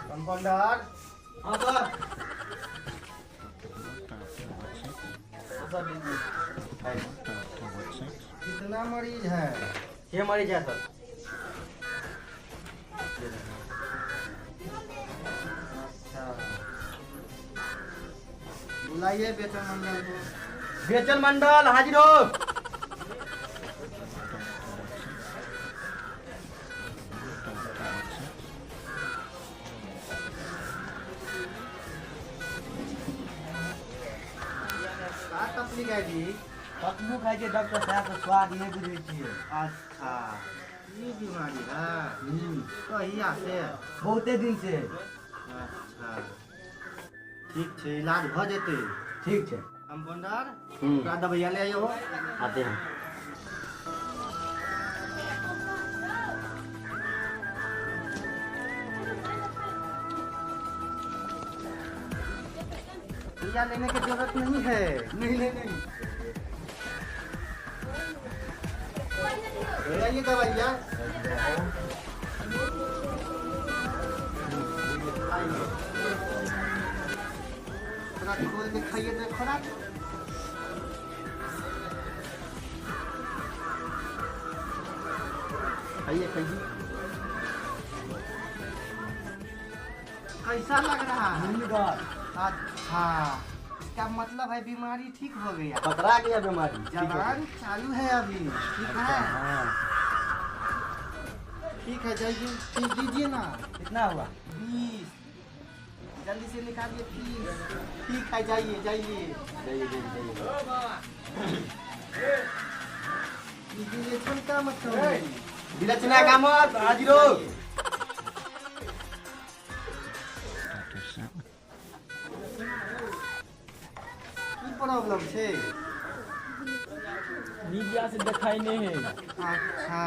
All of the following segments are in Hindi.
कंपाउंडर। हाँ सर। कितना मरीज है? 6 मरीज है सर। अच्छा, बुलाइए वेतन मंडल को। वेतन मंडल हाजिर हो। का तकलीफ है जी? तकलीफ है जे डॉक्टर साहब के स्वाद नहीं बुझे छिए। अच्छा, ये बीमारी है? कहिया से? बहुते दिन से। अच्छा, ठीक है, इलाज भ जेते। ठीक है। कंपाउंडर, पूरा दवाइया ले आइयो। आते हैं। दवाइया लेने की जरूरत नहीं है। नहीं नहीं नहीं। ले आइए दवाइया। थोड़ा खोल के खाइए तो खुराक। खाइए खाइए। कैसा लग रहा है? अच्छा, इसका मतलब है बीमारी ठीक हो गया। पकड़ा गया बीमारी। जवान चालू है अभी। ठीक है, ठीक है, जाइए फीस दीजिए ना। कितना हुआ? 20। जल्दी से निकालिए फीस। ठीक है, जाइए जाइए। इंजेक्शन का मतलब है? विरचना का मत हाजिर हो। की प्रॉब्लम है? मीडिया से दिखाई नहीं है। अच्छा,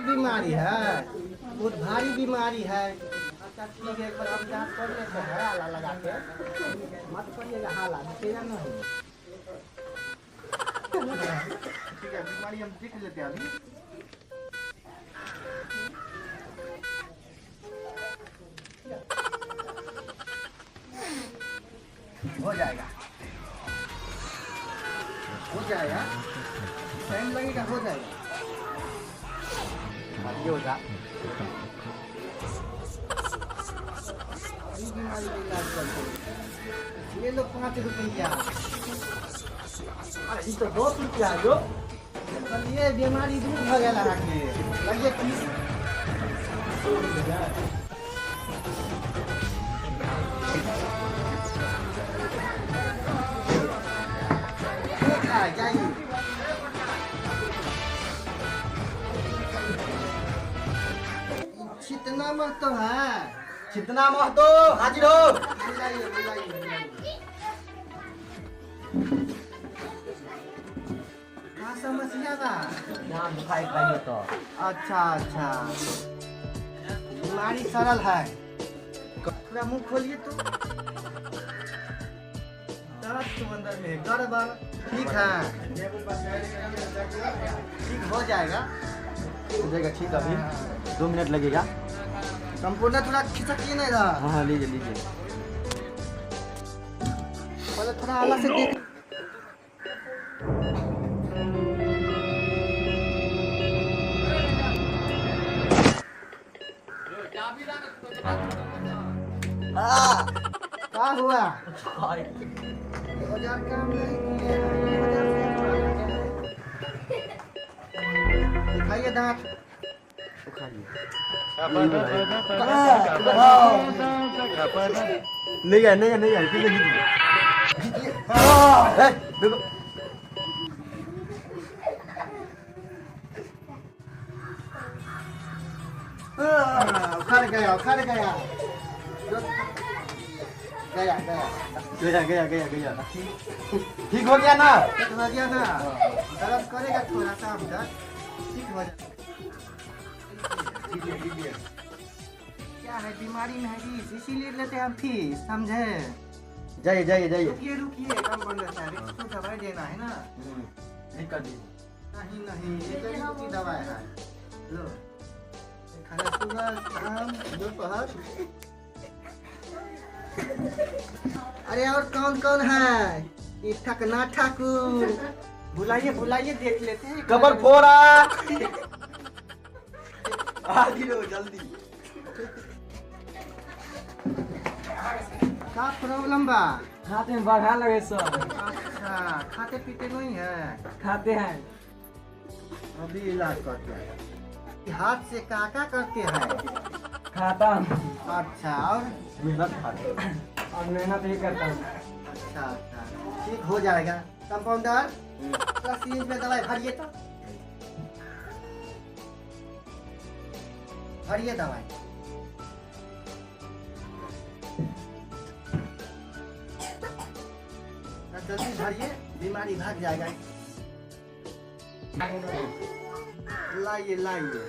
बीमारी है, बहुत भारी बीमारी है। अच्छा ठीक है, एक बार हम जांच कर लेते हैं आला लगा के। मत करिएगा हाला, तेरा नहीं। ठीक है, बीमारी हम देख लेते हैं अभी। हो जाएगा, हो जाएगा, टाइम लगेगा, हो जाएगा। ये हो जा। ये बीमारी का इलाज करते हैं। ये लो 5 रुपया। अरे तो 10 रुपया है जो। ये बीमारी दूर हो गया लगा के लगे फीस। जाइए। कितना महत्व है? कितना महतो हाजिर हो। बुलाइए बुलाइए बुलाइए। क्या समस्या बा? यहाँ दिखाई खाइए तो। अच्छा अच्छा, बीमारी सरल है। पूरा मुंह खोलिए तो। दर्द तो अंदर में गड़बड़। ठीक है, ठीक हो जाएगा। हो जाएगा ठीक। अभी 2 मिनट लगेगा। कंपाउंडर थोड़ा खिसकिए नहीं रहा। हाँ लीजिए लीजिए। पहले थोड़ा अलग से देख। क्या हुआ? 1000 काम नहीं किए हैं, 1000 से दिखाइए दांत। नहीं है नहीं है नहीं है। उखड़ गया उखड़ गया। गया गया गया गया गया गया। ठीक हो गया ना? ठीक हो गया ना? दर्द करेगा थोड़ा सा अंदर, ठीक हो जाएगा। क्या है, बीमारी में है जी, इसीलिए लेते हैं हम फीस, समझे? जाइए जाइए जाइए। रुकिए रुकिए, कंपाउंडर साहब, इसको दवाई देना है ना? नहीं कर दीजिए। नहीं नहीं, ये जड़ी बूटी दवाई है। लो सुबह शाम दोपहर। अरे और कौन कौन है? ये ठकना ठाकुर। बुलाइए बुलाइए, देख लेते हैं। कबर फोड़ा। आ गिरो जल्दी। का प्रॉब्लम बा? खाते में बढ़ा लगे सर। अच्छा, खाते पीते नहीं है? खाते हैं। अभी इलाज करते हैं। हाथ से काका करते हैं? खाता हूँ अच्छा, और मेहनत खाते। और मेहनत भी करता हूँ। अच्छा अच्छा, ठीक हो जाएगा। कंपाउंडर, सीरीज में दवाई भरिए तो। भरिए दवाई। जल्दी भरिए, बीमारी भाग जाएगा। लाइए लाइए।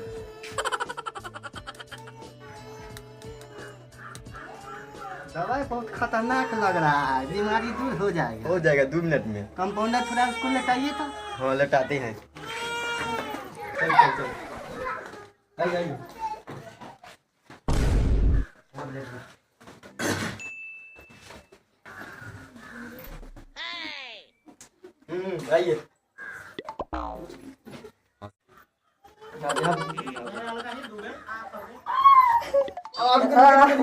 दवाई बहुत खतरनाक लग रहा है, बीमारी दूर हो जाएगा। हो जाएगा 2 मिनट में। कंपाउंडर थोड़ा उसको लेटाइए तो। हाँ लटाते हैं। चल चल चल। आई आई। आइए।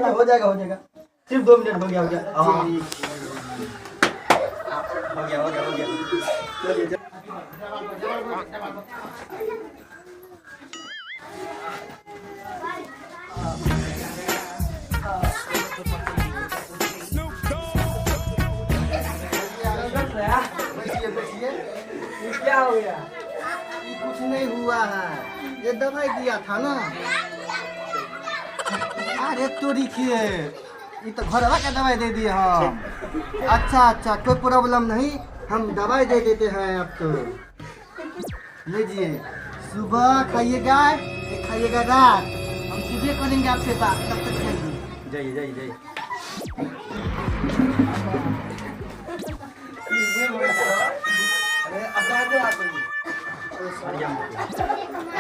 हो जाएगा हो जाएगा। सिर्फ 2 मिनट हो गया हो गया। हाँ हो गया हो गया हो गया। चलिए चलिए। बैठिए बैठिए। ये क्या हो गया? कुछ नहीं हुआ है, ये दवाई दिया था ना। अरे तो देखिए, ये तो घरवा का दवाई दे दिए हम। अच्छा अच्छा, कोई प्रॉब्लम नहीं, हम दवाई दे देते हैं आपको। लीजिए, सुबह खाइएगा, एक खाइएगा रात। हम सीधे करेंगे आपसे बात, तब तक खाइए। जाइए जाइए जाइए।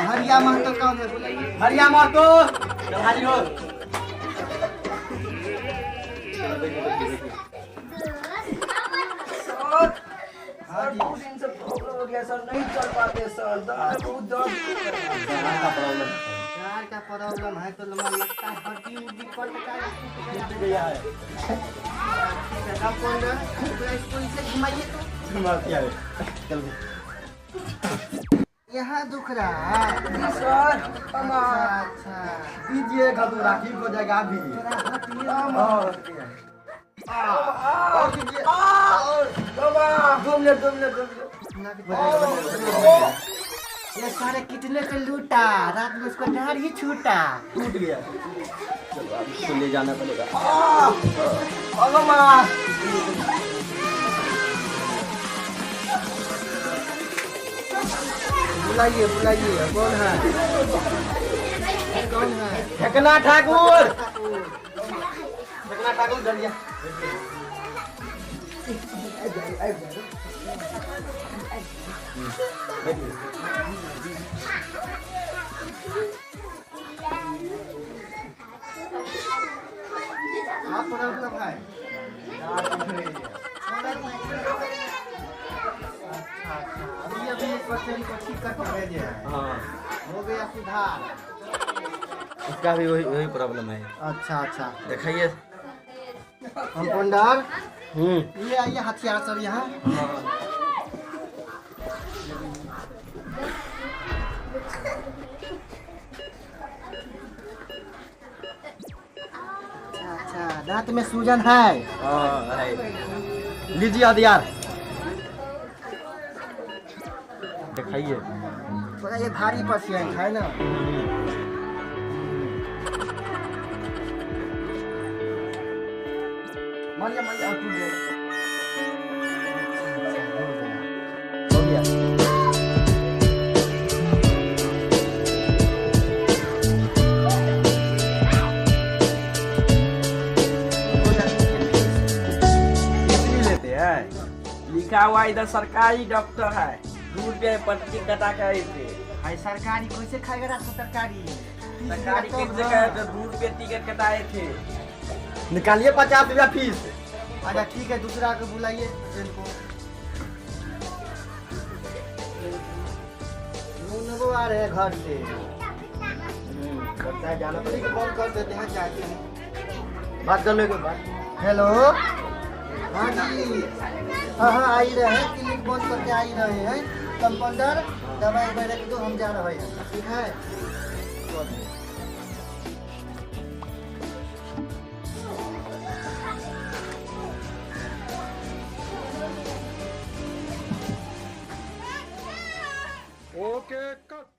हरिया महतो कौन है? बुलाइए। हरिया महतो हाजी हो। सर 2 दिन से प्रॉब्लम हो गया सर, नहीं चल पाते सर। दर्द बहुत दर्द यार का प्रॉब्लम है तो लगता है हड्डी उड्डी कट गया है। ठीक है, कंपाउंडर पूरा इसको इसे घुमाइए तो। मारती है। चल यहाँ दुख रहा है सर। अच्छा। दीजिएगा तो ठीक हो जाएगा अभी। और दीजिए। और 2 मिनट 2 मिनट 2 मिनट। ये सारे कितने पे लूटा, रात में उसको डर ही छूटा। टूट गया। चलो अभी इसको ले जाना पड़ेगा। बुलाइए बुलाइए, कौन है? कौन है? ठकना ठाकुर। ठकना ठाकुर डरिया। आप प्रॉब्लम है? अभी 1% को ठीक करके भेजे हैं। हाँ हो गया सुधार। इसका भी वही प्रॉब्लम है। अच्छा अच्छा, दिखाइए। कंपाउंडर ये आइए, हथियार सब यहाँ। अच्छा, दांत में सूजन है? हाँ है। लीजिए हथियार। दिखाइए। थोड़ा ये भारी पेशेंट है ना। मारिए मारिए, और टूट गया। हो गया। लेते हैं, लिखा हुआ इधर सरकारी डॉक्टर है, 2 रुपये पर्ची कटा कर ऐसे। भाई सरकारी कैसे खाएगा रात को तरकारी? सरकारी किस जगह है? 2 रुपये टिकट कटाए थे। निकालिए 50 रुपया फीस। अच्छा ठीक है, दूसरा को बुलाइए ट्रेन को। वो आ रहे हैं घर से। लगता है जाना ठीक पड़ेगा। है, कॉल कर देते हैं, जाते हैं। बात कर लो के बाद। हेलो, हाँ जी, हाँ आ ही रहे हैं, क्लिनिक बंद करके आ ही रहे हैं। कंपाउंडर दवाई वगैरह रख दो, हम जा रहे हैं, ठीक है? Okay cut.